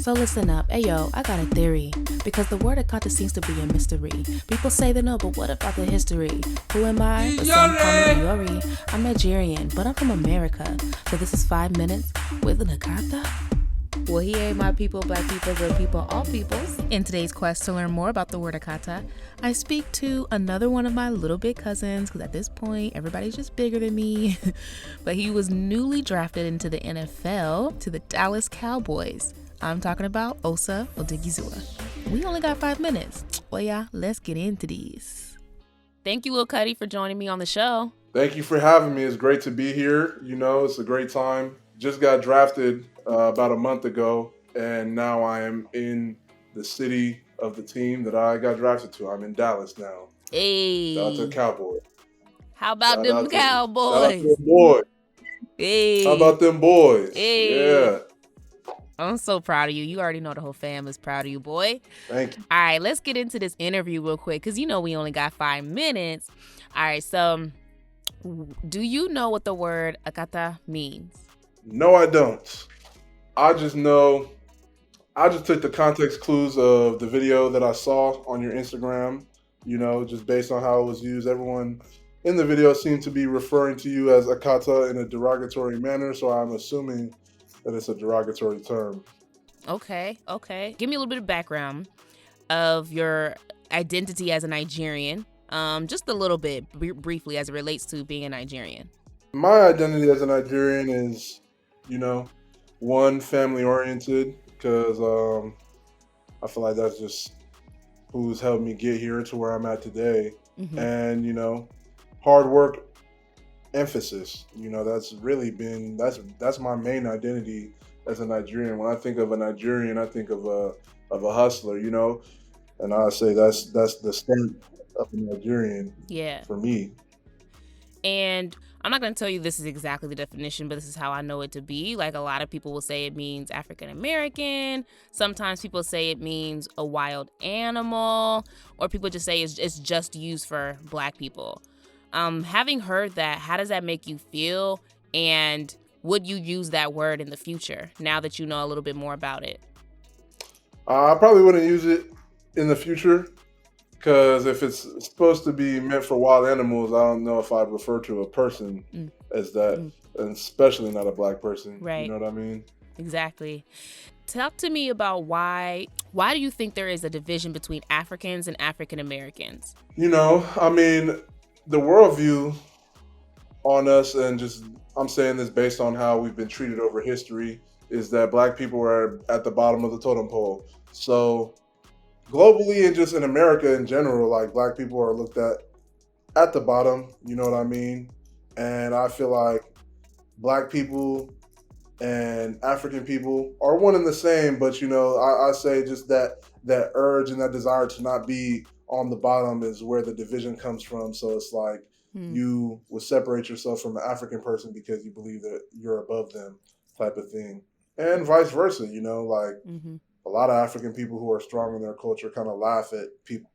So listen up. Ayo, I got a theory. Because the word Akata seems to be a mystery. People say they know, but what about the history? Who am I? But some call me Iyore. I'm Nigerian, but I'm from America. So this is 5 minutes with an Akata. Well, hey, my people, black people, good people, all peoples. In today's quest to learn more about the word Akata, I speak to another one of my little big cousins, because at this point, everybody's just bigger than me. But he was newly drafted into the NFL to the Dallas Cowboys. I'm talking about Osa Odigizua. We only got 5 minutes. Well, yeah, let's get into these. Thank you, Lil Cuddy, for joining me on the show. Thank you for having me. It's great to be here. You know, it's a great time. Just got drafted about a month ago, and now I am in the city of the team that I got drafted to. I'm in Dallas now. Hey. Shout out to the Cowboys. How about them Cowboys? Shout out to them boys. Hey. How about them boys? Hey. Yeah. I'm so proud of you. You already know the whole fam is proud of you, boy. Thank you. All right, let's get into this interview real quick because you know we only got 5 minutes. All right, so do you know what the word Akata means? No, I don't. I just took the context clues of the video that I saw on your Instagram, you know, just based on how it was used. Everyone in the video seemed to be referring to you as Akata in a derogatory manner, so I'm assuming that it's a derogatory term. Okay. Give me a little bit of background of your identity as a Nigerian, just a little bit, briefly, as it relates to being a Nigerian. My identity as a Nigerian is, you know, one, family-oriented, because I feel like that's just who's helped me get here to where I'm at today. Mm-hmm. And, you know, hard work, emphasis, you know, that's really been, that's my main identity as a Nigerian. When I think of a Nigerian, I think of a hustler, you know, and I say that's the stamp of a Nigerian. Yeah. For me. And I'm not going to tell you this is exactly the definition, but this is how I know it to be. Like, a lot of people will say it means African American. Sometimes people say it means a wild animal, or people just say it's just used for black people. Having heard that, how does that make you feel? And would you use that word in the future now that you know a little bit more about it? I probably wouldn't use it in the future. Because if it's supposed to be meant for wild animals, I don't know if I'd refer to a person as that, and especially not a black person. Right. You know what I mean? Exactly. Talk to me about why do you think there is a division between Africans and African Americans? You know, I mean, the worldview on us, and just, I'm saying this based on how we've been treated over history, is that black people are at the bottom of the totem pole. So globally and just in America in general, like, black people are looked at the bottom, you know what I mean? And I feel like black people and African people are one and the same, but, you know, I say just that urge and that desire to not be on the bottom is where the division comes from. So it's like you would separate yourself from an African person because you believe that you're above them, type of thing. And vice versa, you know, like, a lot of African people who are strong in their culture kind of laugh at people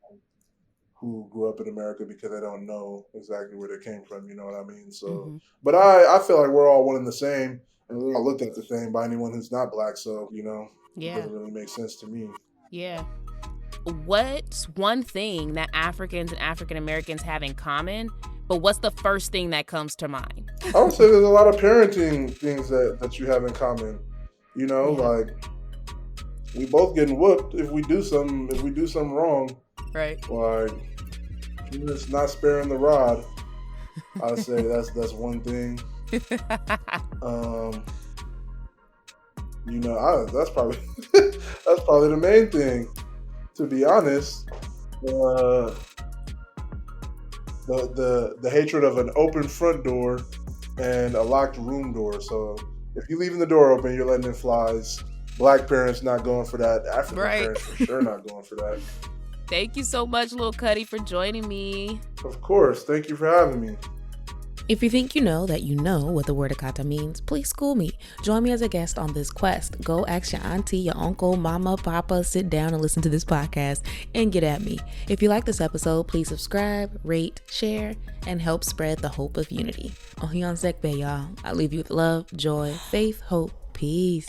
who grew up in America because they don't know exactly where they came from, you know what I mean? So, but I feel like we're all one and the same, and we're all looked at the same by anyone who's not black, so, you know, it doesn't really make sense to me. Yeah. What's one thing that Africans and African Americans have in common, but what's the first thing that comes to mind? I would say there's a lot of parenting things that you have in common, you know, like, we both getting whooped if we do something wrong. Right. Like, it's not sparing the rod. I'd say that's one thing. You know, that's probably the main thing, to be honest. The hatred of an open front door and a locked room door. So if you're leaving the door open, you're letting in flies. Black parents not going for that. African parents for sure not going for that. Thank you so much, Lil Cuddy, for joining me. Of course. Thank you for having me. If you think you know that you know what the word Akata means, please school me. Join me as a guest on this quest. Go ask your auntie, your uncle, mama, papa, sit down and listen to this podcast and get at me. If you like this episode, please subscribe, rate, share, and help spread the hope of unity. Ohion Sekbe, y'all. I leave you with love, joy, faith, hope, peace.